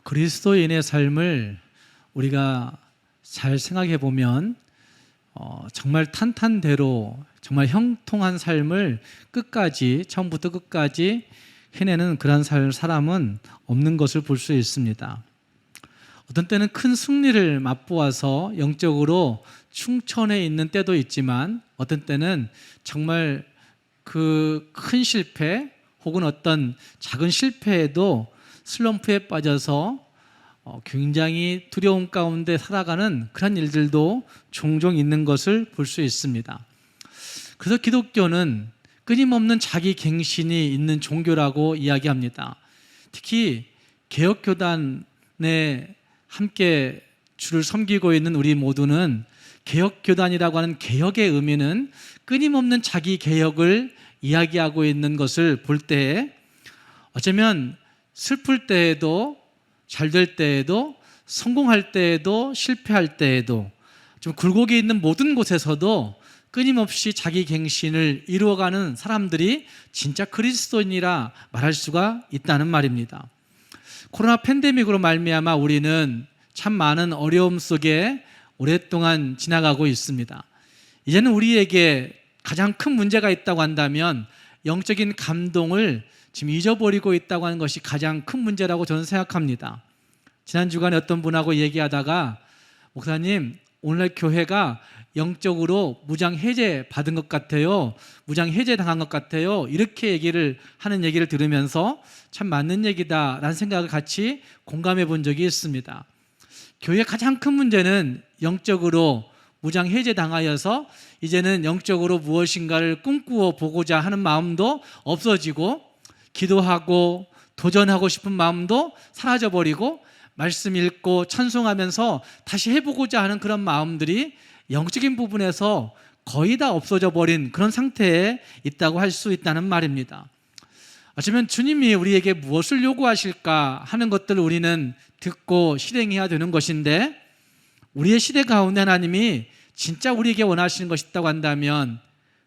그리스도인의 삶을 우리가 잘 생각해 보면 정말 탄탄대로 정말 형통한 삶을 끝까지 처음부터 끝까지 해내는 그런 사람은 없는 것을 볼 수 있습니다. 어떤 때는 큰 승리를 맛보아서 영적으로 충천해 있는 때도 있지만 어떤 때는 정말 그 큰 실패 혹은 어떤 작은 실패에도 슬럼프에 빠져서 굉장히 두려움 가운데 살아가는 그런 일들도 종종 있는 것을 볼 수 있습니다. 그래서 기독교는 끊임없는 자기 갱신이 있는 종교라고 이야기합니다. 특히 개혁교단에 함께 주를 섬기고 있는 우리 모두는 개혁교단이라고 하는 개혁의 의미는 끊임없는 자기 개혁을 이야기하고 있는 것을 볼 때에 어쩌면 슬플 때에도 잘 될 때에도 성공할 때에도 실패할 때에도 좀 굴곡이 있는 모든 곳에서도 끊임없이 자기 갱신을 이루어가는 사람들이 진짜 그리스도인이라 말할 수가 있다는 말입니다. 코로나 팬데믹으로 말미암아 우리는 참 많은 어려움 속에 오랫동안 지나가고 있습니다. 이제는 우리에게 가장 큰 문제가 있다고 한다면 영적인 감동을 지금 잊어버리고 있다고 하는 것이 가장 큰 문제라고 저는 생각합니다. 지난 주간에 어떤 분하고 얘기하다가 목사님, 오늘날 교회가 영적으로 무장 해제 받은 것 같아요. 무장 해제 당한 것 같아요. 이렇게 하는 얘기를 들으면서 참 맞는 얘기다라는 생각을 같이 공감해 본 적이 있습니다. 교회의 가장 큰 문제는 영적으로 무장 해제 당하여서 이제는 영적으로 무엇인가를 꿈꾸어 보고자 하는 마음도 없어지고 기도하고 도전하고 싶은 마음도 사라져버리고 말씀 읽고 찬송하면서 다시 해보고자 하는 그런 마음들이 영적인 부분에서 거의 다 없어져 버린 그런 상태에 있다고 할 수 있다는 말입니다. 어쩌면 주님이 우리에게 무엇을 요구하실까 하는 것들을 우리는 듣고 실행해야 되는 것인데 우리의 시대 가운데 하나님이 진짜 우리에게 원하시는 것이 있다고 한다면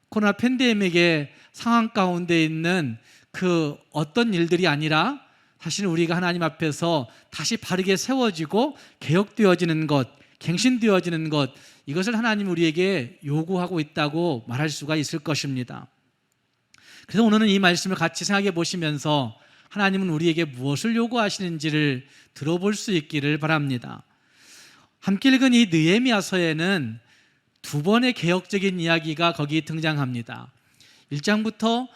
코로나 팬데믹의 상황 가운데 있는 그 어떤 일들이 아니라 사실 우리가 하나님 앞에서 다시 바르게 세워지고 개혁되어지는 것, 갱신되어지는 것, 이것을 하나님 우리에게 요구하고 있다고 말할 수가 있을 것입니다. 그래서 오늘은 이 말씀을 같이 생각해 보시면서 하나님은 우리에게 무엇을 요구하시는지를 들어볼 수 있기를 바랍니다. 함께 읽은 이 느헤미야서에는 두 번의 개혁적인 이야기가 거기 등장합니다. 1장부터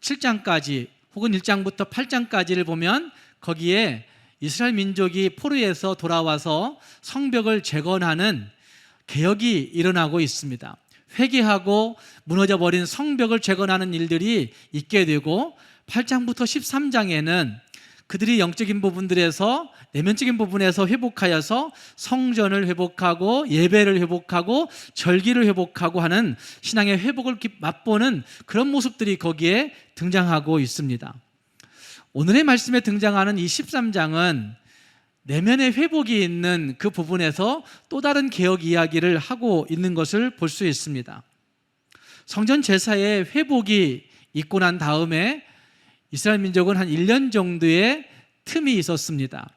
7장까지 혹은 1장부터 8장까지를 보면 거기에 이스라엘 민족이 포로에서 돌아와서 성벽을 재건하는 개혁이 일어나고 있습니다. 회개하고 무너져버린 성벽을 재건하는 일들이 있게 되고 8장부터 13장에는 그들이 영적인 부분들에서 내면적인 부분에서 회복하여서 성전을 회복하고 예배를 회복하고 절기를 회복하고 하는 신앙의 회복을 맛보는 그런 모습들이 거기에 등장하고 있습니다. 오늘의 말씀에 등장하는 이 13장은 내면의 회복이 있는 그 부분에서 또 다른 개혁 이야기를 하고 있는 것을 볼 수 있습니다. 성전 제사의 회복이 있고 난 다음에 이스라엘 민족은 한 1년 정도의 틈이 있었습니다.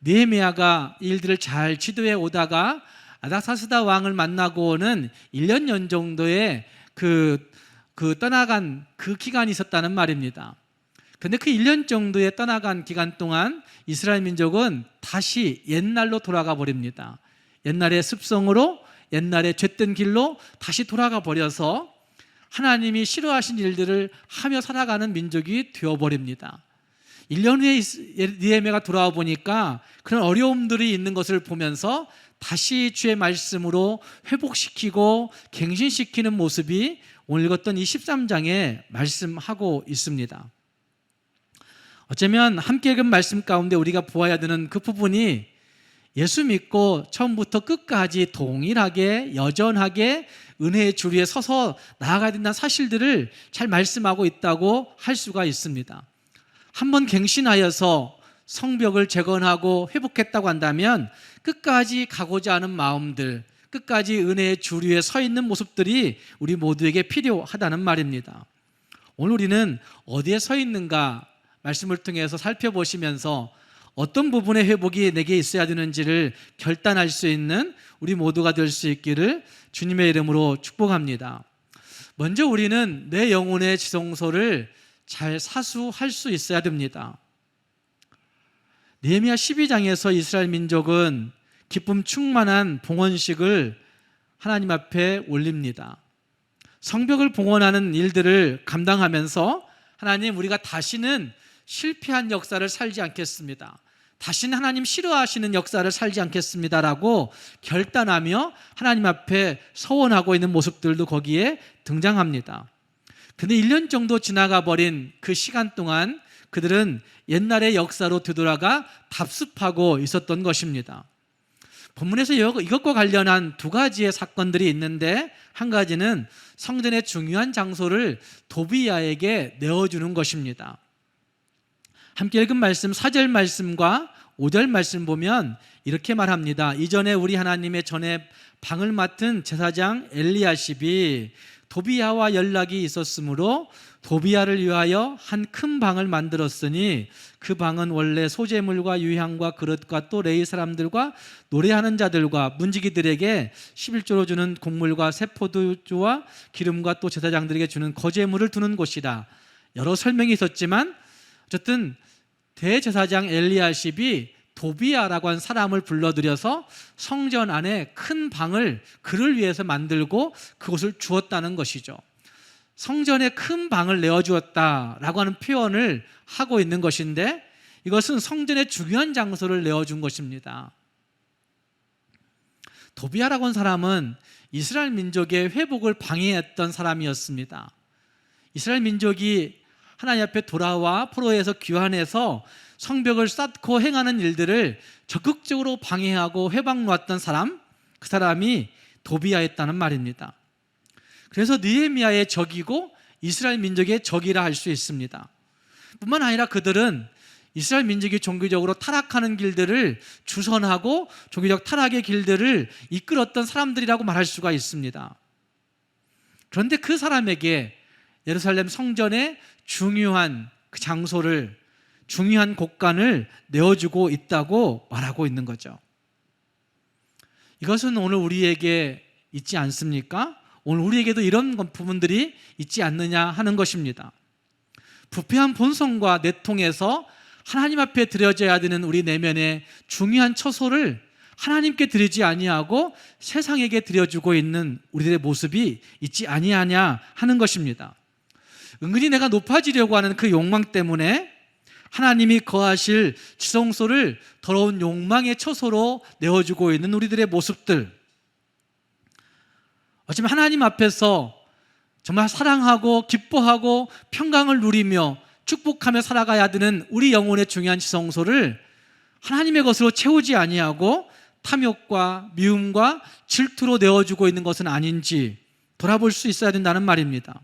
느헤미야가 일들을 잘 지도해 오다가 아닥사스다 왕을 만나고는 1년 전 정도의 떠나간 그 기간이 있었다는 말입니다. 그런데 그 1년 정도의 떠나간 기간 동안 이스라엘 민족은 다시 옛날로 돌아가 버립니다. 옛날의 습성으로, 옛날의 죄된 길로 다시 돌아가 버려서 하나님이 싫어하신 일들을 하며 살아가는 민족이 되어버립니다. 1년 후에 느헤미야가 돌아와 보니까 그런 어려움들이 있는 것을 보면서 다시 주의 말씀으로 회복시키고 갱신시키는 모습이 오늘 읽었던 이 13장에 말씀하고 있습니다. 어쩌면 함께 읽은 말씀 가운데 우리가 보아야 되는 그 부분이 예수 믿고 처음부터 끝까지 동일하게 여전하게 은혜의 줄 위에 서서 나아가야 된다는 사실들을 잘 말씀하고 있다고 할 수가 있습니다. 한번 갱신하여서 성벽을 재건하고 회복했다고 한다면 끝까지 가고자 하는 마음들, 끝까지 은혜의 줄 위에 서 있는 모습들이 우리 모두에게 필요하다는 말입니다. 오늘 우리는 어디에 서 있는가 말씀을 통해서 살펴보시면서 어떤 부분의 회복이 내게 있어야 되는지를 결단할 수 있는 우리 모두가 될 수 있기를 주님의 이름으로 축복합니다. 먼저 우리는 내 영혼의 지성소를 잘 사수할 수 있어야 됩니다. 느헤미야 12장에서 이스라엘 민족은 기쁨 충만한 봉헌식을 하나님 앞에 올립니다. 성벽을 봉헌하는 일들을 감당하면서 하나님, 우리가 다시는 실패한 역사를 살지 않겠습니다. 다시는 하나님 싫어하시는 역사를 살지 않겠습니다라고 결단하며 하나님 앞에 서원하고 있는 모습들도 거기에 등장합니다. 근데 1년 정도 지나가 버린 그 시간 동안 그들은 옛날의 역사로 되돌아가 답습하고 있었던 것입니다. 본문에서 이것과 관련한 두 가지의 사건들이 있는데, 한 가지는 성전의 중요한 장소를 도비야에게 내어주는 것입니다. 함께 읽은 말씀 4절 말씀과 5절 말씀 보면 이렇게 말합니다. 이전에 우리 하나님의 전에 방을 맡은 제사장 엘리야십이 도비야와 연락이 있었으므로 도비야를 위하여 한 큰 방을 만들었으니 그 방은 원래 소재물과 유향과 그릇과 또 레위 사람들과 노래하는 자들과 문지기들에게 11조로 주는 곡물과 세포도주와 기름과 또 제사장들에게 주는 거제물을 두는 곳이다. 여러 설명이 있었지만 어쨌든 대제사장 엘리야십이 도비야라고 한 사람을 불러들여서 성전 안에 큰 방을 그를 위해서 만들고 그곳을 주었다는 것이죠. 성전에 큰 방을 내어주었다라고 하는 표현을 하고 있는 것인데, 이것은 성전의 중요한 장소를 내어준 것입니다. 도비야라고 하는 사람은 이스라엘 민족의 회복을 방해했던 사람이었습니다. 이스라엘 민족이 하나님 앞에 돌아와 포로에서 귀환해서 성벽을 쌓고 행하는 일들을 적극적으로 방해하고 회방 놓았던 사람, 그 사람이 도비야였다는 말입니다. 그래서 느헤미야의 적이고 이스라엘 민족의 적이라 할 수 있습니다. 뿐만 아니라 그들은 이스라엘 민족이 종교적으로 타락하는 길들을 주선하고 종교적 타락의 길들을 이끌었던 사람들이라고 말할 수가 있습니다. 그런데 그 사람에게 예루살렘 성전의 중요한 그 장소를, 중요한 곳간을 내어주고 있다고 말하고 있는 거죠. 이것은 오늘 우리에게 있지 않습니까? 오늘 우리에게도 이런 부분들이 있지 않느냐 하는 것입니다. 부패한 본성과 내통에서 하나님 앞에 드려져야 되는 우리 내면의 중요한 처소를 하나님께 드리지 아니하고 세상에게 드려주고 있는 우리들의 모습이 있지 아니하냐 하는 것입니다. 은근히 내가 높아지려고 하는 그 욕망 때문에 하나님이 거하실 지성소를 더러운 욕망의 처소로 내어주고 있는 우리들의 모습들, 어쩌면 하나님 앞에서 정말 사랑하고 기뻐하고 평강을 누리며 축복하며 살아가야 되는 우리 영혼의 중요한 지성소를 하나님의 것으로 채우지 아니하고 탐욕과 미움과 질투로 내어주고 있는 것은 아닌지 돌아볼 수 있어야 된다는 말입니다.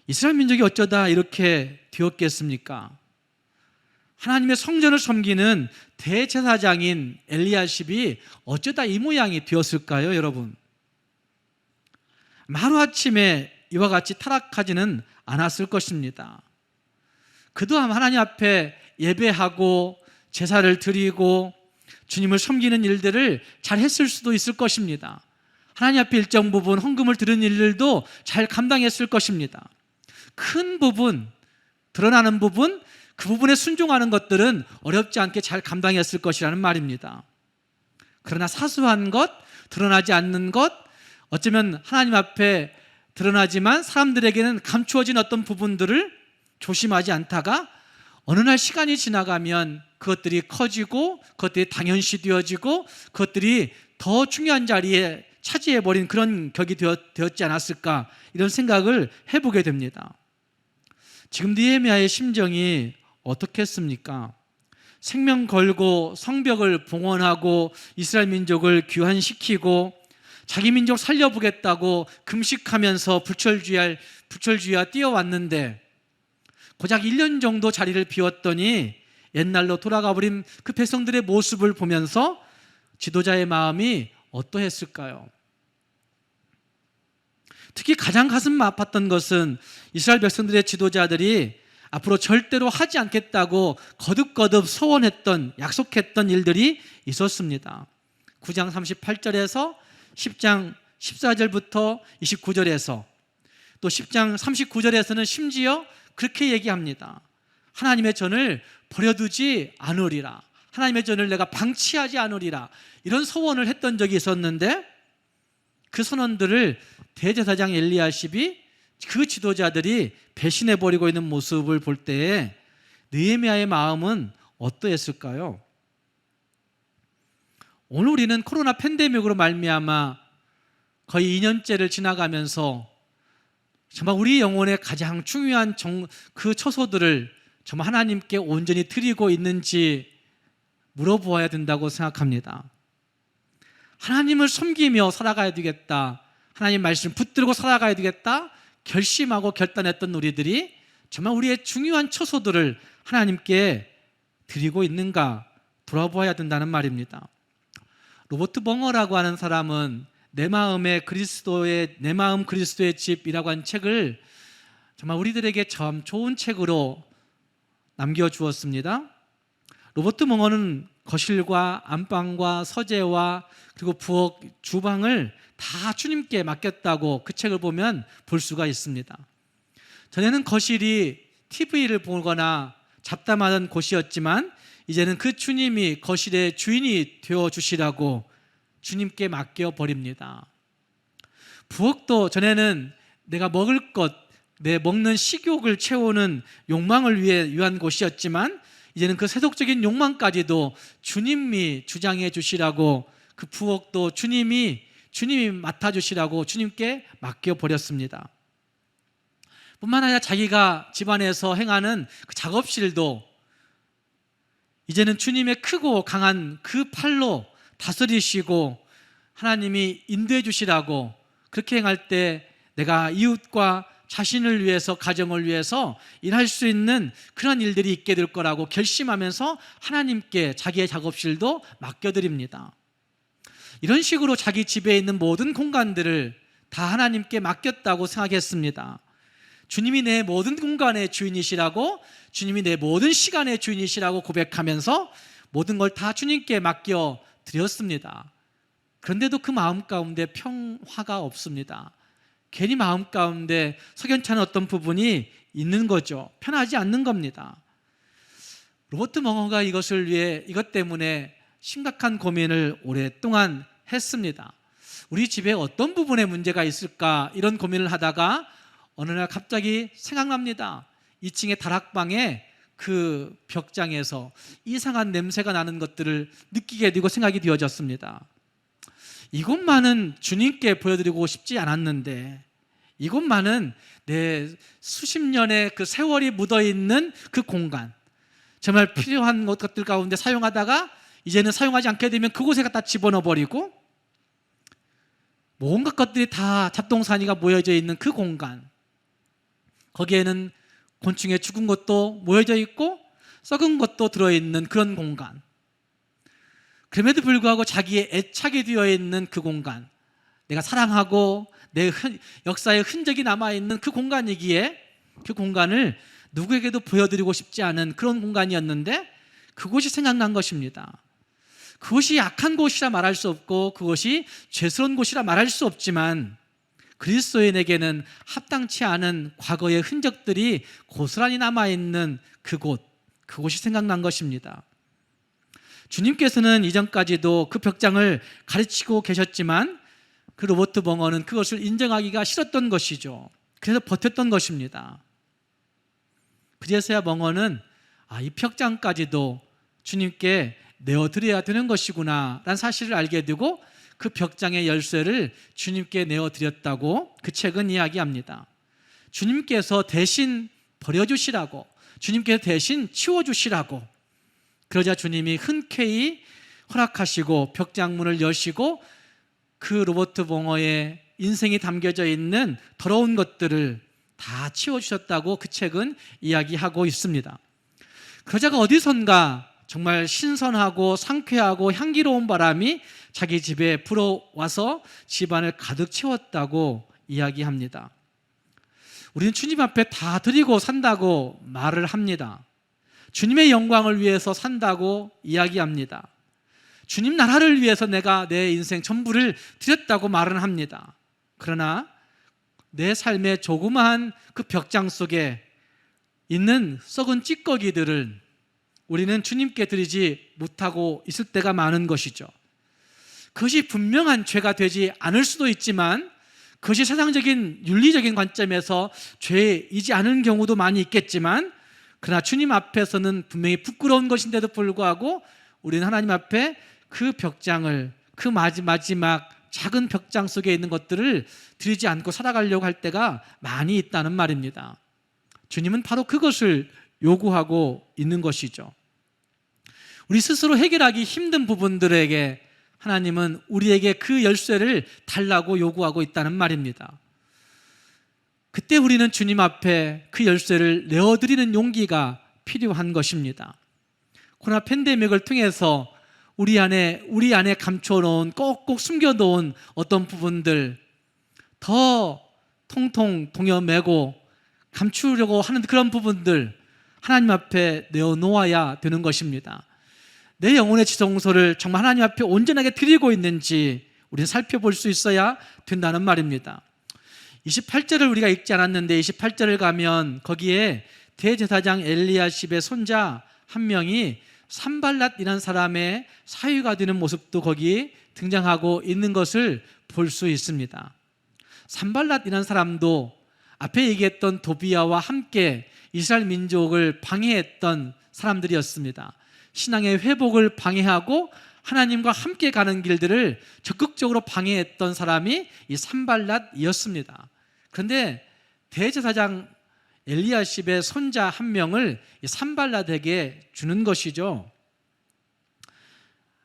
이스라엘 민족이 어쩌다 이렇게 되었겠습니까? 하나님의 성전을 섬기는 대제사장인 엘리야십이 어쩌다 이 모양이 되었을까요, 여러분? 하루아침에 이와 같이 타락하지는 않았을 것입니다. 그도 하나님 앞에 예배하고 제사를 드리고 주님을 섬기는 일들을 잘 했을 수도 있을 것입니다. 하나님 앞에 일정 부분 헌금을 드리는 일들도 잘 감당했을 것입니다. 큰 부분, 드러나는 부분, 그 부분에 순종하는 것들은 어렵지 않게 잘 감당했을 것이라는 말입니다. 그러나 사소한 것, 드러나지 않는 것, 어쩌면 하나님 앞에 드러나지만 사람들에게는 감추어진 어떤 부분들을 조심하지 않다가 어느 날 시간이 지나가면 그것들이 커지고 그것들이 당연시 되어지고 그것들이 더 중요한 자리에 차지해버린 그런 격이 되었지 않았을까, 이런 생각을 해보게 됩니다. 지금 느헤미야의 심정이 어떻겠습니까? 생명 걸고 성벽을 봉헌하고 이스라엘 민족을 귀환시키고 자기 민족 살려보겠다고 금식하면서 부철주의와 뛰어왔는데 고작 1년 정도 자리를 비웠더니 옛날로 돌아가 버린 그 백성들의 모습을 보면서 지도자의 마음이 어떠했을까요? 특히 가장 가슴 아팠던 것은 이스라엘 백성들의 지도자들이 앞으로 절대로 하지 않겠다고 거듭거듭 소원했던, 약속했던 일들이 있었습니다. 9장 38절에서 10장 14절부터 29절에서 또 10장 39절에서는 심지어 그렇게 얘기합니다. 하나님의 전을 버려두지 않으리라, 하나님의 전을 내가 방치하지 않으리라, 이런 소원을 했던 적이 있었는데, 그 선언들을 대제사장 엘리야십이, 그 지도자들이 배신해버리고 있는 모습을 볼 때에 느헤미야의 마음은 어떠했을까요? 오늘 우리는 코로나 팬데믹으로 말미암아 거의 2년째를 지나가면서 정말 우리 영혼의 가장 중요한 그 처소들을 정말 하나님께 온전히 드리고 있는지 물어보아야 된다고 생각합니다. 하나님을 섬기며 살아가야 되겠다, 하나님 말씀 붙들고 살아가야 되겠다 결심하고 결단했던 우리들이 정말 우리의 중요한 처소들을 하나님께 드리고 있는가 돌아보아야 된다는 말입니다. 로버트 벙어라고 하는 사람은 내 마음 그리스도의 집이라고 한 책을 정말 우리들에게 참 좋은 책으로 남겨주었습니다. 로버트 벙어는 거실과 안방과 서재와 그리고 부엌, 주방을 다 주님께 맡겼다고 그 책을 보면 볼 수가 있습니다. 전에는 거실이 TV를 보거나 잡담하던 곳이었지만 이제는 그 주님이 거실의 주인이 되어주시라고 주님께 맡겨버립니다. 부엌도 전에는 내가 먹을 것, 내 먹는 식욕을 채우는 욕망을 위한 곳이었지만 이제는 그 세속적인 욕망까지도 주님이 주장해 주시라고, 그 부엌도 주님이 맡아주시라고 주님께 맡겨버렸습니다. 뿐만 아니라 자기가 집안에서 행하는 그 작업실도 이제는 주님의 크고 강한 그 팔로 다스리시고 하나님이 인도해 주시라고, 그렇게 행할 때 내가 이웃과 자신을 위해서, 가정을 위해서 일할 수 있는 그런 일들이 있게 될 거라고 결심하면서 하나님께 자기의 작업실도 맡겨드립니다. 이런 식으로 자기 집에 있는 모든 공간들을 다 하나님께 맡겼다고 생각했습니다. 주님이 내 모든 공간의 주인이시라고, 주님이 내 모든 시간의 주인이시라고 고백하면서 모든 걸 다 주님께 맡겨드렸습니다. 그런데도 그 마음 가운데 평화가 없습니다. 괜히 마음 가운데 석연치 않은 어떤 부분이 있는 거죠. 편하지 않는 겁니다. 로버트 벙어가 이것 때문에 심각한 고민을 오랫동안 했습니다. 우리 집에 어떤 부분에 문제가 있을까, 이런 고민을 하다가 어느 날 갑자기 생각납니다. 2층의 다락방에 그 벽장에서 이상한 냄새가 나는 것들을 느끼게 되고 생각이 되어졌습니다. 이것만은 주님께 보여드리고 싶지 않았는데, 이것만은 내 수십 년의 그 세월이 묻어있는 그 공간, 정말 필요한 것들 가운데 사용하다가 이제는 사용하지 않게 되면 그곳에 갖다 집어넣어버리고, 온갖 것들이 다 잡동사니가 모여져 있는 그 공간, 거기에는 곤충의 죽은 것도 모여져 있고 썩은 것도 들어있는 그런 공간, 그럼에도 불구하고 자기의 애착이 되어 있는 그 공간, 내가 사랑하고 내 역사의 흔적이 남아있는 그 공간이기에 그 공간을 누구에게도 보여드리고 싶지 않은 그런 공간이었는데, 그곳이 생각난 것입니다. 그것이 약한 곳이라 말할 수 없고 그것이 죄스러운 곳이라 말할 수 없지만, 그리스도인에게는 합당치 않은 과거의 흔적들이 고스란히 남아있는 그곳이 생각난 것입니다. 주님께서는 이전까지도 그 벽장을 가르치고 계셨지만 그 로버트 벙어는 그것을 인정하기가 싫었던 것이죠. 그래서 버텼던 것입니다. 그제서야 벙어는 이 벽장까지도 주님께 내어드려야 되는 것이구나 라는 사실을 알게 되고 그 벽장의 열쇠를 주님께 내어드렸다고 그 책은 이야기합니다. 주님께서 대신 버려주시라고, 주님께서 대신 치워주시라고, 그러자 주님이 흔쾌히 허락하시고 벽장문을 여시고 그 로버트 벙어의 인생이 담겨져 있는 더러운 것들을 다 치워주셨다고 그 책은 이야기하고 있습니다. 그러자가 어디선가 정말 신선하고 상쾌하고 향기로운 바람이 자기 집에 불어와서 집안을 가득 채웠다고 이야기합니다. 우리는 주님 앞에 다 드리고 산다고 말을 합니다. 주님의 영광을 위해서 산다고 이야기합니다. 주님 나라를 위해서 내가 내 인생 전부를 드렸다고 말은 합니다. 그러나 내 삶의 조그마한 그 벽장 속에 있는 썩은 찌꺼기들을 우리는 주님께 드리지 못하고 있을 때가 많은 것이죠. 그것이 분명한 죄가 되지 않을 수도 있지만 그것이 세상적인 윤리적인 관점에서 죄이지 않은 경우도 많이 있겠지만, 그러나 주님 앞에서는 분명히 부끄러운 것인데도 불구하고 우리는 하나님 앞에 그 벽장을, 그 마지막 작은 벽장 속에 있는 것들을 드리지 않고 살아가려고 할 때가 많이 있다는 말입니다. 주님은 바로 그것을 요구하고 있는 것이죠. 우리 스스로 해결하기 힘든 부분들에게 하나님은 우리에게 그 열쇠를 달라고 요구하고 있다는 말입니다. 그때 우리는 주님 앞에 그 열쇠를 내어드리는 용기가 필요한 것입니다. 코로나 팬데믹을 통해서 우리 안에 감춰놓은, 꼭꼭 숨겨놓은 어떤 부분들 더 통통 동여매고 감추려고 하는 그런 부분들 하나님 앞에 내어놓아야 되는 것입니다. 내 영혼의 지성소를 정말 하나님 앞에 온전하게 드리고 있는지 우리는 살펴볼 수 있어야 된다는 말입니다. 28절을 우리가 읽지 않았는데 28절을 가면 거기에 대제사장 엘리야십의 손자 한 명이 산발랏이라는 사람의 사위가 되는 모습도 거기 등장하고 있는 것을 볼 수 있습니다. 산발랏이라는 사람도 앞에 얘기했던 도비야와 함께 이스라엘 민족을 방해했던 사람들이었습니다. 신앙의 회복을 방해하고 하나님과 함께 가는 길들을 적극적으로 방해했던 사람이 이 산발랏이었습니다. 그런데 대제사장 엘리야십의 손자 한 명을 이 산발랏에게 주는 것이죠.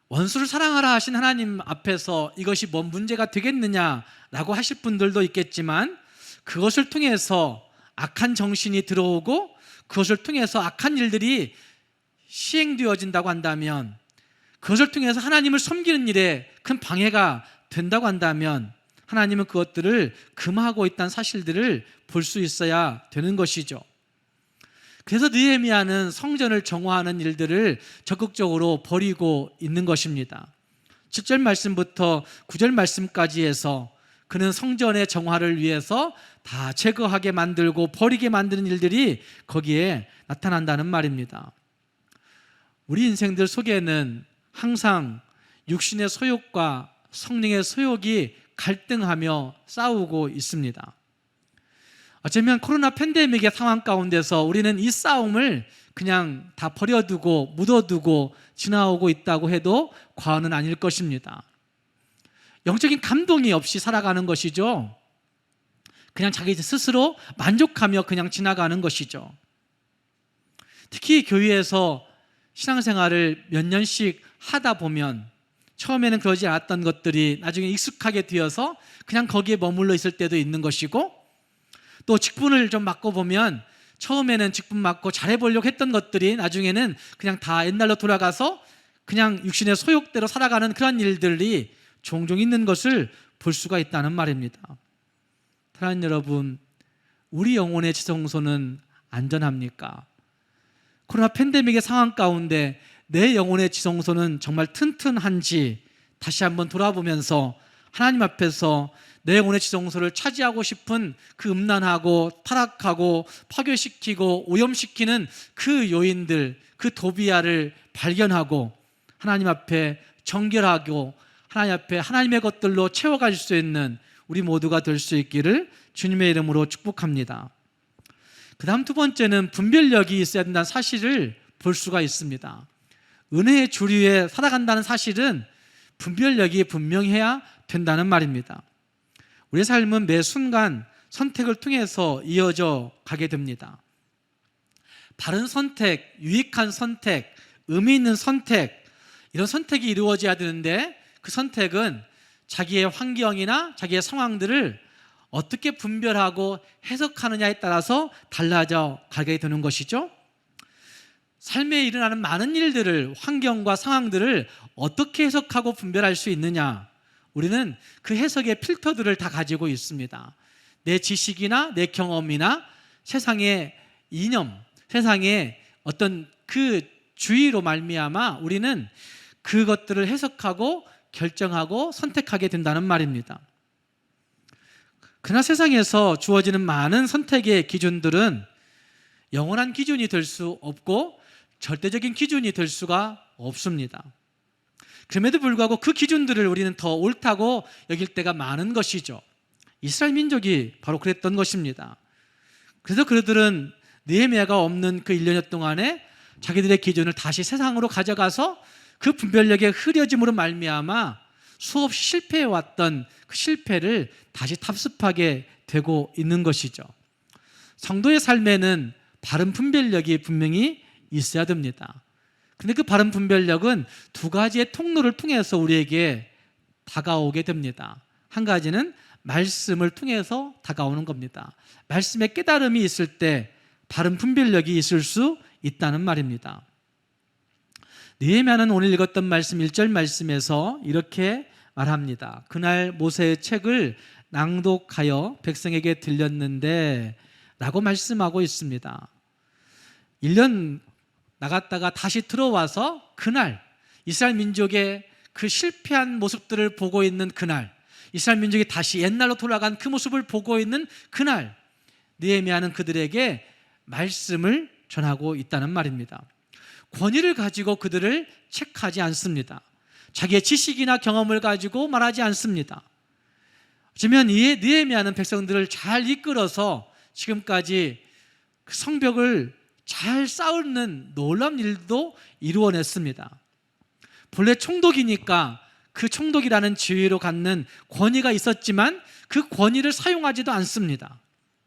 원수를 사랑하라 하신 하나님 앞에서 이것이 뭔 문제가 되겠느냐라고 하실 분들도 있겠지만, 그것을 통해서 악한 정신이 들어오고 그것을 통해서 악한 일들이 시행되어진다고 한다면, 그것을 통해서 하나님을 섬기는 일에 큰 방해가 된다고 한다면 하나님은 그것들을 금하고 있다는 사실들을 볼 수 있어야 되는 것이죠. 그래서 느헤미야는 성전을 정화하는 일들을 적극적으로 벌이고 있는 것입니다. 7절 말씀부터 9절 말씀까지 해서 그는 성전의 정화를 위해서 다 제거하게 만들고 버리게 만드는 일들이 거기에 나타난다는 말입니다. 우리 인생들 속에는 항상 육신의 소욕과 성령의 소욕이 갈등하며 싸우고 있습니다. 어쩌면 코로나 팬데믹의 상황 가운데서 우리는 이 싸움을 그냥 다 버려두고 묻어두고 지나오고 있다고 해도 과언은 아닐 것입니다. 영적인 감동이 없이 살아가는 것이죠. 그냥 자기 스스로 만족하며 그냥 지나가는 것이죠. 특히 교회에서 신앙생활을 몇 년씩 하다 보면 처음에는 그러지 않았던 것들이 나중에 익숙하게 되어서 그냥 거기에 머물러 있을 때도 있는 것이고, 또 직분을 좀 맡고 보면 처음에는 직분 맡고 잘해보려고 했던 것들이 나중에는 그냥 다 옛날로 돌아가서 그냥 육신의 소욕대로 살아가는 그런 일들이 종종 있는 것을 볼 수가 있다는 말입니다. 사랑하는 여러분, 우리 영혼의 지성소는 안전합니까? 코로나 팬데믹의 상황 가운데 내 영혼의 지성소는 정말 튼튼한지 다시 한번 돌아보면서 하나님 앞에서 내 영혼의 지성소를 차지하고 싶은 그 음란하고 타락하고 파괴시키고 오염시키는 그 요인들, 그 도비야를 발견하고 하나님 앞에 정결하고 하나님 앞에 하나님의 것들로 채워갈 수 있는 우리 모두가 될 수 있기를 주님의 이름으로 축복합니다. 그 다음 두 번째는 분별력이 있어야 된다는 사실을 볼 수가 있습니다. 은혜의 주류에 살아간다는 사실은 분별력이 분명해야 된다는 말입니다. 우리의 삶은 매 순간 선택을 통해서 이어져 가게 됩니다. 바른 선택, 유익한 선택, 의미 있는 선택, 이런 선택이 이루어져야 되는데 그 선택은 자기의 환경이나 자기의 상황들을 어떻게 분별하고 해석하느냐에 따라서 달라져 가게 되는 것이죠. 삶에 일어나는 많은 일들을, 환경과 상황들을 어떻게 해석하고 분별할 수 있느냐, 우리는 그 해석의 필터들을 다 가지고 있습니다. 내 지식이나 내 경험이나 세상의 이념, 세상의 어떤 그 주의로 말미암아 우리는 그것들을 해석하고 결정하고 선택하게 된다는 말입니다. 그러나 세상에서 주어지는 많은 선택의 기준들은 영원한 기준이 될 수 없고 절대적인 기준이 될 수가 없습니다. 그럼에도 불구하고 그 기준들을 우리는 더 옳다고 여길 때가 많은 것이죠. 이스라엘 민족이 바로 그랬던 것입니다. 그래서 그들은 느헤미야가 없는 그 1년여 동안에 자기들의 기준을 다시 세상으로 가져가서 그 분별력의 흐려짐으로 말미암아 수없이 실패해왔던 그 실패를 다시 답습하게 되고 있는 것이죠. 성도의 삶에는 바른 분별력이 분명히 있어야 됩니다. 근데 그 바른 분별력은 두 가지의 통로를 통해서 우리에게 다가오게 됩니다. 한 가지는 말씀을 통해서 다가오는 겁니다. 말씀의 깨달음이 있을 때 바른 분별력이 있을 수 있다는 말입니다. 느헤미야는 오늘 읽었던 말씀 1절 말씀에서 이렇게 말합니다. 그날 모세의 책을 낭독하여 백성에게 들렸는데 라고 말씀하고 있습니다. 1년 나갔다가 다시 들어와서 그날 이스라엘 민족의 그 실패한 모습들을 보고 있는 그날, 이스라엘 민족이 다시 옛날로 돌아간 그 모습을 보고 있는 그날, 느헤미야는 그들에게 말씀을 전하고 있다는 말입니다. 권위를 가지고 그들을 책하지 않습니다. 자기의 지식이나 경험을 가지고 말하지 않습니다. 어쩌면 이에 느헤미야는 백성들을 잘 이끌어서 지금까지 그 성벽을 잘 쌓는 놀라운 일도 이루어냈습니다. 본래 총독이니까 그 총독이라는 지위로 갖는 권위가 있었지만 그 권위를 사용하지도 않습니다.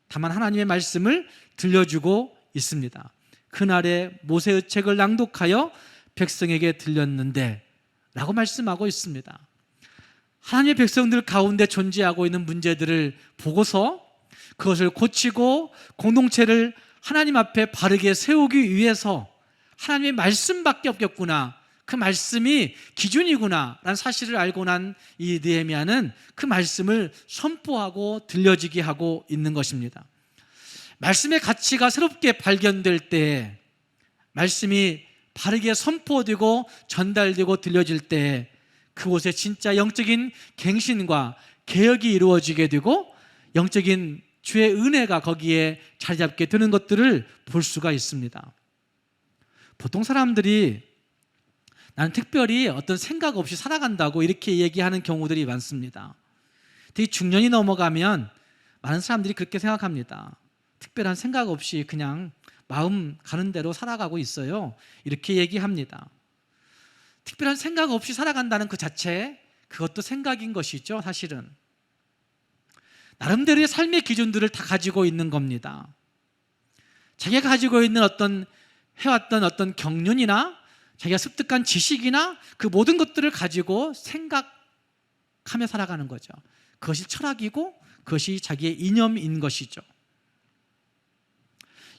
다만 하나님의 말씀을 들려주고 있습니다. 그날에 모세의 책을 낭독하여 백성에게 들렸는데 라고 말씀하고 있습니다. 하나님의 백성들 가운데 존재하고 있는 문제들을 보고서 그것을 고치고 공동체를 하나님 앞에 바르게 세우기 위해서 하나님의 말씀밖에 없겠구나, 그 말씀이 기준이구나 라는 사실을 알고 난 이 느헤미야는 그 말씀을 선포하고 들려지게 하고 있는 것입니다. 말씀의 가치가 새롭게 발견될 때, 말씀이 바르게 선포되고 전달되고 들려질 때 그곳에 진짜 영적인 갱신과 개혁이 이루어지게 되고 영적인 주의 은혜가 거기에 자리 잡게 되는 것들을 볼 수가 있습니다. 보통 사람들이 나는 특별히 어떤 생각 없이 살아간다고 이렇게 얘기하는 경우들이 많습니다. 특히 중년이 넘어가면 많은 사람들이 그렇게 생각합니다. 특별한 생각 없이 그냥 마음 가는 대로 살아가고 있어요. 이렇게 얘기합니다. 특별한 생각 없이 살아간다는 그 자체, 그것도 생각인 것이죠, 사실은. 나름대로의 삶의 기준들을 다 가지고 있는 겁니다. 자기가 가지고 있는 어떤 해왔던 어떤 경륜이나 자기가 습득한 지식이나 그 모든 것들을 가지고 생각하며 살아가는 거죠. 그것이 철학이고 그것이 자기의 이념인 것이죠.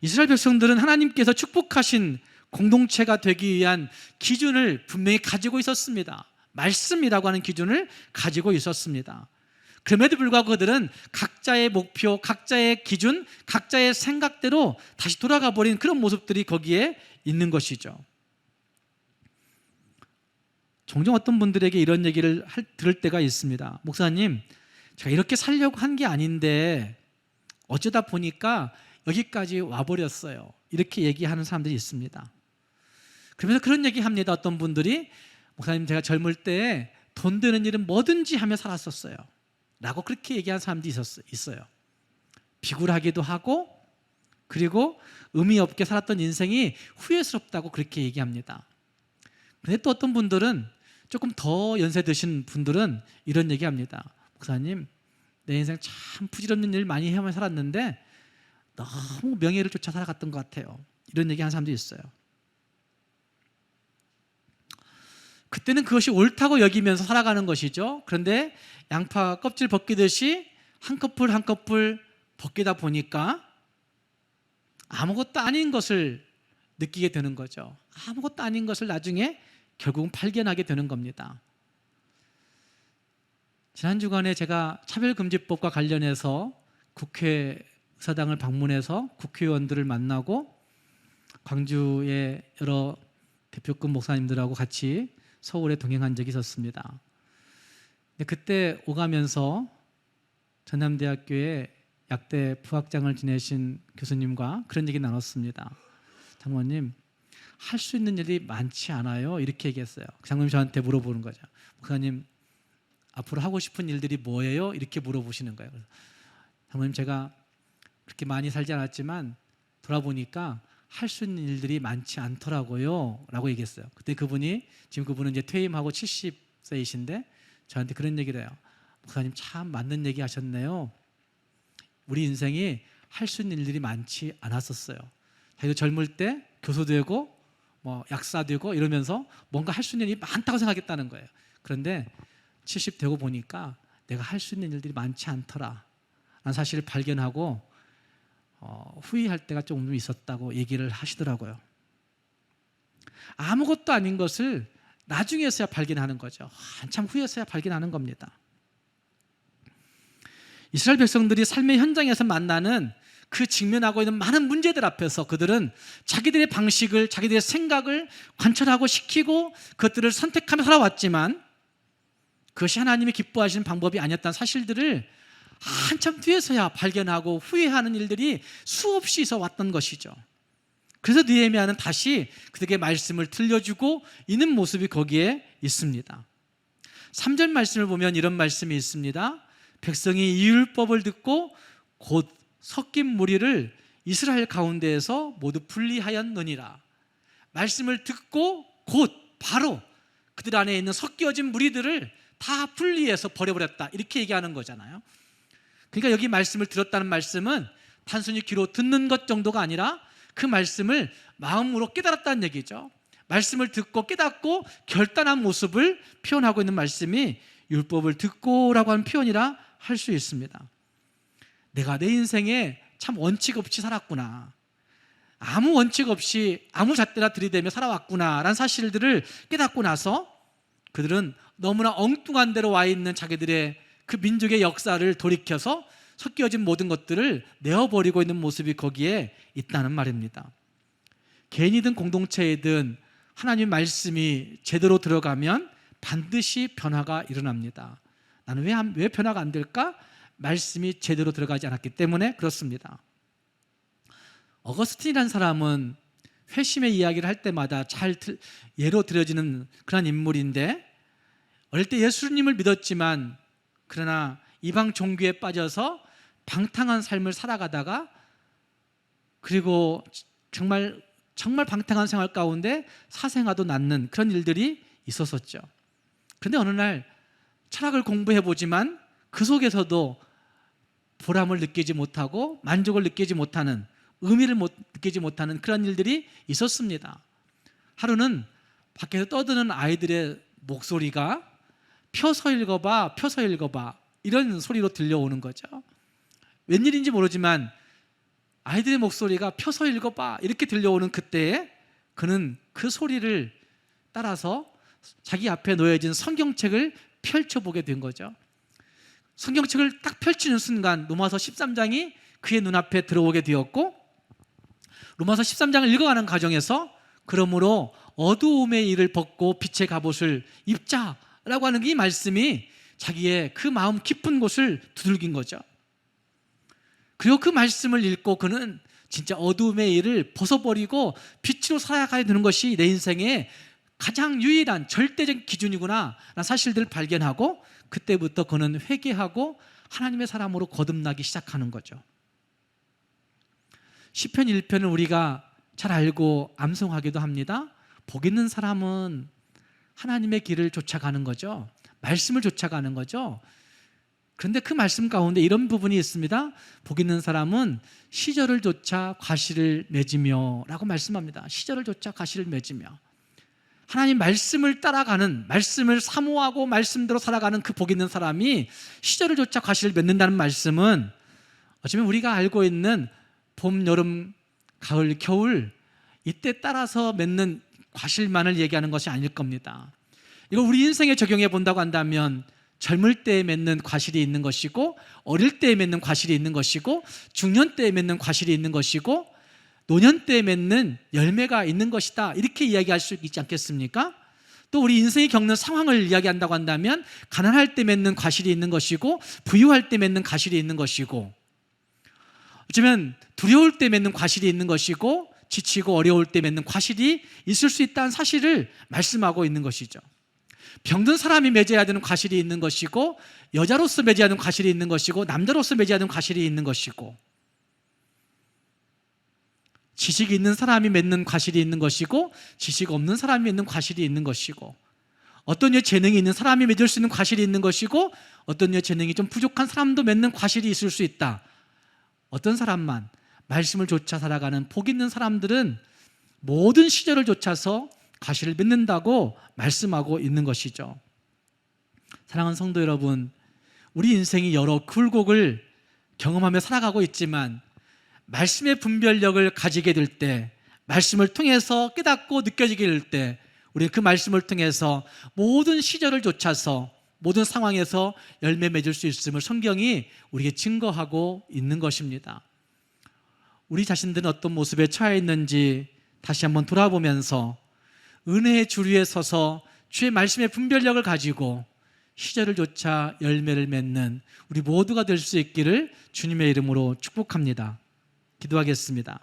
이스라엘 백성들은 하나님께서 축복하신 공동체가 되기 위한 기준을 분명히 가지고 있었습니다. 말씀이라고 하는 기준을 가지고 있었습니다. 그럼에도 불구하고 그들은 각자의 목표, 각자의 기준, 각자의 생각대로 다시 돌아가 버린 그런 모습들이 거기에 있는 것이죠. 종종 어떤 분들에게 이런 얘기를 들을 때가 있습니다. 목사님, 제가 이렇게 살려고 한 게 아닌데 어쩌다 보니까 여기까지 와버렸어요. 이렇게 얘기하는 사람들이 있습니다. 그러면서 그런 얘기합니다. 어떤 분들이, 목사님, 제가 젊을 때 돈 되는 일은 뭐든지 하며 살았었어요 라고 그렇게 얘기하는 사람들이 있어요. 비굴하기도 하고, 그리고 의미 없게 살았던 인생이 후회스럽다고 그렇게 얘기합니다. 근데 또 어떤 분들은, 조금 더 연세 드신 분들은 이런 얘기합니다. 목사님, 내 인생 참 부질없는 일 많이 해야만 살았는데 너무 명예를 쫓아 살아갔던 것 같아요. 이런 얘기하는 사람도 있어요. 그때는 그것이 옳다고 여기면서 살아가는 것이죠. 그런데 양파 껍질 벗기듯이 한 커플 한 커플 벗기다 보니까 아무것도 아닌 것을 느끼게 되는 거죠. 아무것도 아닌 것을 나중에 결국은 발견하게 되는 겁니다. 지난 주간에 제가 차별금지법과 관련해서 국회의사당을 방문해서 국회의원들을 만나고 광주의 여러 대표급 목사님들하고 같이 서울에 동행한 적이 있었습니다. 근데 그때 오가면서 전남대학교에 약대 부학장을 지내신 교수님과 그런 얘기 나눴습니다. 장모님, 할 수 있는 일이 많지 않아요? 이렇게 얘기했어요. 장모님 저한테 물어보는 거죠. 목사님, 앞으로 하고 싶은 일들이 뭐예요? 이렇게 물어보시는 거예요. 장모님, 제가 그렇게 많이 살지 않았지만 돌아보니까 할 수 있는 일들이 많지 않더라고요 라고 얘기했어요. 그때 지금 그분은 이제 퇴임하고 70세이신데 저한테 그런 얘기를 해요. 목사님, 참 맞는 얘기 하셨네요. 우리 인생이 할 수 있는 일들이 많지 않았었어요. 자기도 젊을 때 교수 되고 약사 되고 이러면서 뭔가 할 수 있는 일이 많다고 생각했다는 거예요. 그런데 70 되고 보니까 내가 할 수 있는 일들이 많지 않더라 라는 사실을 발견하고 후회할 때가 조금 있었다고 얘기를 하시더라고요. 아무것도 아닌 것을 나중에서야 발견하는 거죠. 한참 후에서야 발견하는 겁니다. 이스라엘 백성들이 삶의 현장에서 만나는 그 직면하고 있는 많은 문제들 앞에서 그들은 자기들의 방식을, 자기들의 생각을 관철하고 시키고 그것들을 선택하며 살아왔지만 그것이 하나님이 기뻐하시는 방법이 아니었다는 사실들을 한참 뒤에서야 발견하고 후회하는 일들이 수없이 있어 왔던 것이죠. 그래서 느헤미야는 다시 그들에게 말씀을 들려주고 있는 모습이 거기에 있습니다. 3절 말씀을 보면 이런 말씀이 있습니다. 백성이 이 율법을 듣고 곧 섞인 무리를 이스라엘 가운데에서 모두 분리하였느니라. 말씀을 듣고 곧 바로 그들 안에 있는 섞여진 무리들을 다 분리해서 버려버렸다, 이렇게 얘기하는 거잖아요. 그러니까 여기 말씀을 들었다는 말씀은 단순히 귀로 듣는 것 정도가 아니라 그 말씀을 마음으로 깨달았다는 얘기죠. 말씀을 듣고 깨닫고 결단한 모습을 표현하고 있는 말씀이 율법을 듣고라고 하는 표현이라 할 수 있습니다. 내가 내 인생에 참 원칙 없이 살았구나, 아무 원칙 없이 아무 잣대나 들이대며 살아왔구나 라는 사실들을 깨닫고 나서 그들은 너무나 엉뚱한 데로 와 있는 자기들의 그 민족의 역사를 돌이켜서 섞여진 모든 것들을 내어버리고 있는 모습이 거기에 있다는 말입니다. 개인이든 공동체이든 하나님 말씀이 제대로 들어가면 반드시 변화가 일어납니다. 나는 왜 변화가 안 될까? 말씀이 제대로 들어가지 않았기 때문에 그렇습니다. 어거스틴이라는 사람은 회심의 이야기를 할 때마다 잘 예로 들어지는 그런 인물인데, 어릴 때 예수님을 믿었지만 그러나 이방 종교에 빠져서 방탕한 삶을 살아가다가 그리고 정말 방탕한 생활 가운데 사생아도 낳는 그런 일들이 있었었죠. 그런데 어느 날 철학을 공부해보지만 그 속에서도 보람을 느끼지 못하고 만족을 느끼지 못하는, 의미를 느끼지 못하는 그런 일들이 있었습니다. 하루는 밖에서 떠드는 아이들의 목소리가 펴서 읽어봐, 펴서 읽어봐 이런 소리로 들려오는 거죠. 웬일인지 모르지만 아이들의 목소리가 펴서 읽어봐 이렇게 들려오는 그때에 그는 그 소리를 따라서 자기 앞에 놓여진 성경책을 펼쳐보게 된 거죠. 성경책을 딱 펼치는 순간 로마서 13장이 그의 눈앞에 들어오게 되었고, 로마서 13장을 읽어가는 과정에서 그러므로 어두움의 일을 벗고 빛의 갑옷을 입자라고 하는 이 말씀이 자기의 그 마음 깊은 곳을 두들긴 거죠. 그리고 그 말씀을 읽고 그는 진짜 어두움의 일을 벗어버리고 빛으로 살아가야 되는 것이 내 인생의 가장 유일한 절대적 기준이구나 라는 사실들을 발견하고, 그때부터 그는 회개하고 하나님의 사람으로 거듭나기 시작하는 거죠. 시편 1편을 우리가 잘 알고 암송하기도 합니다. 복 있는 사람은 하나님의 길을 쫓아가는 거죠. 말씀을 쫓아가는 거죠. 그런데 그 말씀 가운데 이런 부분이 있습니다. 복 있는 사람은 시절을 쫓아 과실을 맺으며 라고 말씀합니다. 시절을 쫓아 과실을 맺으며, 하나님 말씀을 따라가는, 말씀을 사모하고 말씀대로 살아가는 그 복 있는 사람이 시절을 쫓아 과실을 맺는다는 말씀은 어쩌면 우리가 알고 있는 봄, 여름, 가을, 겨울 이때 따라서 맺는 과실만을 얘기하는 것이 아닐 겁니다. 이걸 우리 인생에 적용해 본다고 한다면 젊을 때에 맺는 과실이 있는 것이고, 어릴 때에 맺는 과실이 있는 것이고, 중년 때에 맺는 과실이 있는 것이고, 노년 때에 맺는 열매가 있는 것이다, 이렇게 이야기할 수 있지 않겠습니까? 또 우리 인생이 겪는 상황을 이야기한다고 한다면 가난할 때 맺는 과실이 있는 것이고, 부유할 때 맺는 과실이 있는 것이고, 어쩌면 두려울 때 맺는 과실이 있는 것이고, 지치고 어려울 때 맺는 과실이 있을 수 있다는 사실을 말씀하고 있는 것이죠. 병든 사람이 맺어야 되는 과실이 있는 것이고, 여자로서 맺어야 하는 과실이 있는 것이고, 남자로서 맺어야 하는 과실이 있는 것이고, 지식이 있는 사람이 맺는 과실이 있는 것이고, 지식 없는 사람이 맺는 과실이 있는 것이고, 어떤 류의 재능이 있는 사람이 맺을 수 있는 과실이 있는 것이고, 어떤 류의 재능이 좀 부족한 사람도 맺는 과실이 있을 수 있다. 어떤 사람만 말씀을 좇아 살아가는 복 있는 사람들은 모든 시절을 좇아서 과실을 맺는다고 말씀하고 있는 것이죠. 사랑하는 성도 여러분, 우리 인생이 여러 굴곡을 경험하며 살아가고 있지만 말씀의 분별력을 가지게 될 때, 말씀을 통해서 깨닫고 느껴지게 될 때, 우리는 그 말씀을 통해서 모든 시절을 좇아서 모든 상황에서 열매 맺을 수 있음을 성경이 우리에게 증거하고 있는 것입니다. 우리 자신들은 어떤 모습에 처해 있는지 다시 한번 돌아보면서 은혜의 주 위에 서서 주의 말씀의 분별력을 가지고 시절을 좇아 열매를 맺는 우리 모두가 될 수 있기를 주님의 이름으로 축복합니다. 기도하겠습니다.